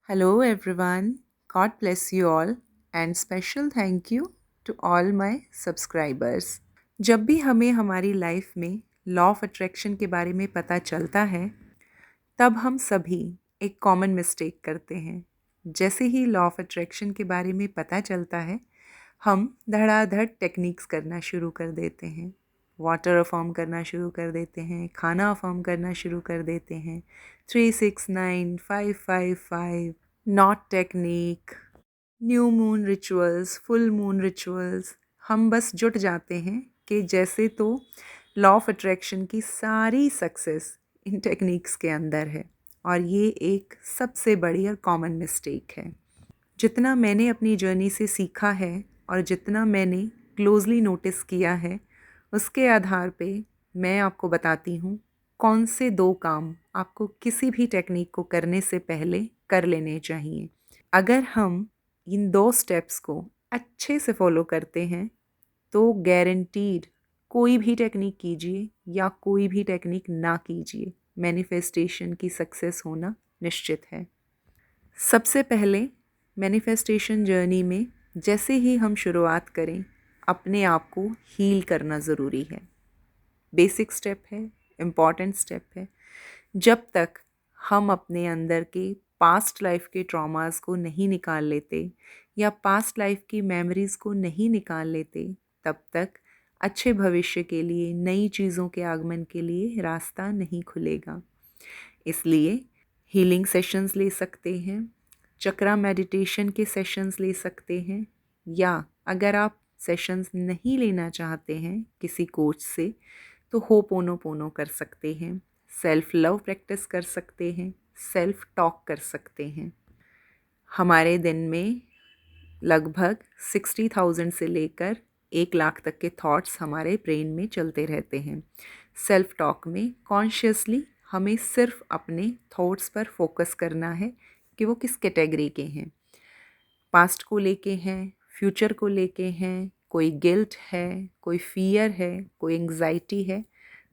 Hello everyone, God bless you all and special thank you to all my subscribers. जब भी हमें हमारी life में लॉ ऑफ अट्रैक्शन के बारे में पता चलता है, तब हम सभी एक कॉमन मिस्टेक करते हैं। जैसे ही लॉ ऑफ अट्रैक्शन के बारे में पता चलता है, हम धड़ाधड़ टेक्निक्स करना शुरू कर देते हैं। वाटर अफॉर्म करना शुरू कर देते हैं, खाना अफॉर्म करना शुरू कर देते हैं। 369 555 not technique, new moon rituals, full moon rituals, हम बस जुट जाते हैं कि जैसे तो लॉ ऑफ अट्रैक्शन की सारी सक्सेस इन टेक्निक्स के अंदर है। और ये एक सबसे बड़ी और कॉमन मिस्टेक है। जितना मैंने अपनी जर्नी से सीखा है और जितना मैंने क्लोजली नोटिस किया है, उसके आधार पे मैं आपको बताती हूँ कौन से 2 काम आपको किसी भी टेक्निक को करने से पहले कर लेने चाहिए। अगर हम इन 2 स्टेप्स को अच्छे से फॉलो करते हैं तो गारंटीड कोई भी टेक्निक कीजिए या कोई भी टेक्निक ना कीजिए, मैनिफेस्टेशन की सक्सेस होना निश्चित है। सबसे पहले मैनिफेस्टेशन जर्नी में जैसे ही हम शुरुआत करें, अपने आप को हील करना ज़रूरी है। बेसिक स्टेप है, इम्पॉर्टेंट स्टेप है। जब तक हम अपने अंदर के पास्ट लाइफ के ट्रॉमास को नहीं निकाल लेते या पास्ट लाइफ की मेमोरीज़ को नहीं निकाल लेते, तब तक अच्छे भविष्य के लिए, नई चीज़ों के आगमन के लिए रास्ता नहीं खुलेगा। इसलिए हीलिंग सेशंस ले सकते हैं, चक्रा मेडिटेशन के सेशंस ले सकते हैं, या अगर आप सेशंस नहीं लेना चाहते हैं किसी कोच से, तो होपोनोपोनो कर सकते हैं, सेल्फ लव प्रैक्टिस कर सकते हैं, सेल्फ टॉक कर सकते हैं। हमारे दिन में लगभग 60,000 से लेकर 1 लाख तक के थॉट्स हमारे ब्रेन में चलते रहते हैं। सेल्फ टॉक में कॉन्शियसली हमें सिर्फ अपने थॉट्स पर फोकस करना है कि वो किस कैटेगरी के हैं। पास्ट को लेके हैं, फ्यूचर को लेके हैं, कोई गिल्ट है, कोई फियर है, कोई एंग्जाइटी है।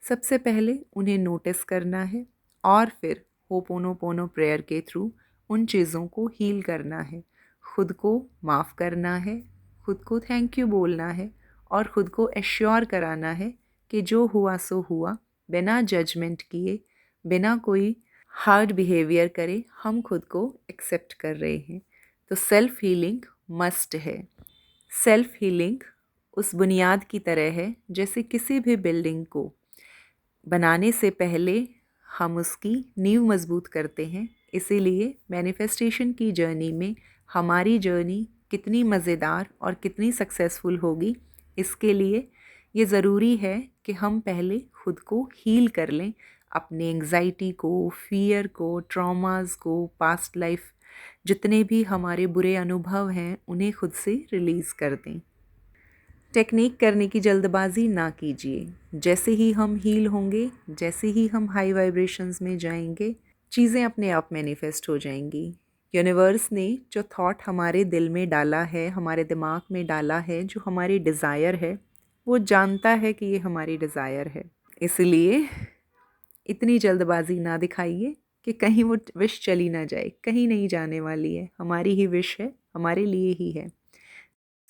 सबसे पहले उन्हें नोटिस करना है और फिर होपोनोपोनो प्रेयर के थ्रू उन चीज़ों को हील करना है। खुद को माफ़ करना है, खुद को थैंक यू बोलना है और ख़ुद को एश्योर कराना है कि जो हुआ सो हुआ, बिना जजमेंट किए, बिना कोई हार्ड बिहेवियर करे हम खुद को एक्सेप्ट कर रहे हैं। तो सेल्फ हीलिंग मस्ट है। सेल्फ हीलिंग उस बुनियाद की तरह है जैसे किसी भी बिल्डिंग को बनाने से पहले हम उसकी नींव मजबूत करते हैं। इसीलिए मैनिफेस्टेशन की जर्नी में हमारी जर्नी कितनी मज़ेदार और कितनी सक्सेसफुल होगी, इसके लिए ये ज़रूरी है कि हम पहले खुद को हील कर लें, अपने एंग्जाइटी को, फियर को, ट्रॉमास को, पास्ट लाइफ जितने भी हमारे बुरे अनुभव हैं उन्हें खुद से रिलीज़ कर दें। टेक्निक करने की जल्दबाजी ना कीजिए। जैसे ही हम हील होंगे, जैसे ही हम हाई वाइब्रेशंस में जाएंगे, चीज़ें अपने आप मैनिफेस्ट हो जाएंगी। यूनिवर्स ने जो थॉट हमारे दिल में डाला है, हमारे दिमाग में डाला है, जो हमारी डिज़ायर है, वो जानता है कि ये हमारी डिज़ायर है। इसलिए इतनी जल्दबाजी ना दिखाइए कि कहीं वो विश चली ना जाए। कहीं नहीं जाने वाली है, हमारी ही विश है, हमारे लिए ही है।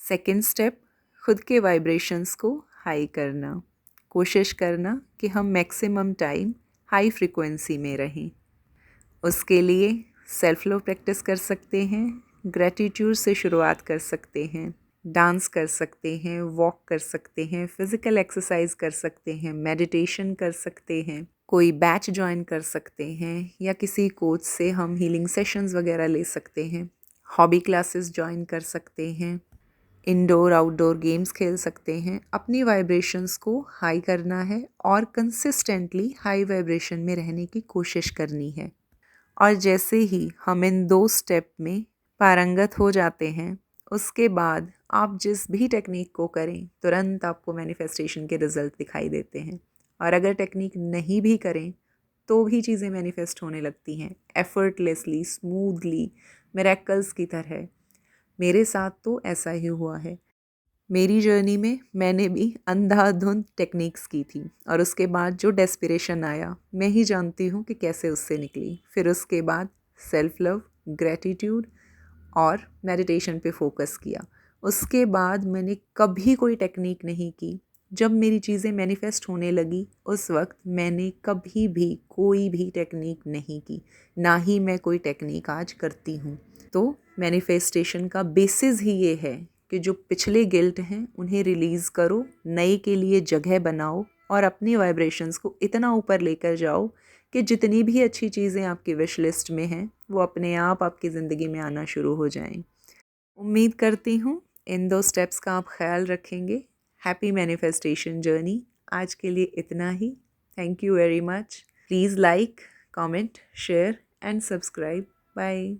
सेकंड स्टेप, खुद के वाइब्रेशंस को हाई करना। कोशिश करना कि हम मैक्सिमम टाइम हाई फ्रिक्वेंसी में रहें। उसके लिए सेल्फ लव प्रैक्टिस कर सकते हैं, ग्रैटिट्यूड से शुरुआत कर सकते हैं, डांस कर सकते हैं, वॉक कर सकते हैं, फिज़िकल एक्सरसाइज कर सकते हैं, मेडिटेशन कर सकते हैं, कोई बैच ज्वाइन कर सकते हैं या किसी कोच से हम हीलिंग सेशंस वगैरह ले सकते हैं, हॉबी क्लासेस ज्वाइन कर सकते हैं, इंडोर आउटडोर गेम्स खेल सकते हैं। अपनी वाइब्रेशंस को हाई करना है और कंसिस्टेंटली हाई वाइब्रेशन में रहने की कोशिश करनी है। और जैसे ही हम इन 2 स्टेप में पारंगत हो जाते हैं, उसके बाद आप जिस भी टेक्निक को करें, तुरंत आपको मैनिफेस्टेशन के रिजल्ट दिखाई देते हैं। और अगर टेक्निक नहीं भी करें तो भी चीज़ें मैनिफेस्ट होने लगती हैं, एफर्टलेसली, स्मूथली, मिरेकल्स की तरह। मेरे साथ तो ऐसा ही हुआ है। मेरी जर्नी में मैंने भी अंधाधुंध टेक्निक्स की थी और उसके बाद जो डेस्पिरेशन आया, मैं ही जानती हूँ कि कैसे उससे निकली। फिर उसके बाद सेल्फ लव, ग्रैटिट्यूड और मेडिटेशन पे फोकस किया। उसके बाद मैंने कभी कोई टेक्निक नहीं की। जब मेरी चीज़ें मैनिफेस्ट होने लगी उस वक्त मैंने कभी भी कोई भी टेक्निक नहीं की, ना ही मैं कोई टेक्निक आज करती हूँ। तो मैनिफेस्टेशन का बेसिस ही ये है कि जो पिछले गिल्ट हैं उन्हें रिलीज़ करो, नए के लिए जगह बनाओ और अपनी वाइब्रेशंस को इतना ऊपर लेकर जाओ कि जितनी भी अच्छी चीज़ें आपकी विश लिस्ट में हैं वो अपने आप आपकी ज़िंदगी में आना शुरू हो जाएं। उम्मीद करती हूँ इन 2 स्टेप्स का आप ख्याल रखेंगे। Happy manifestation journey. आज के लिए इतना ही। Thank you very much. Please like, comment, share and subscribe. Bye.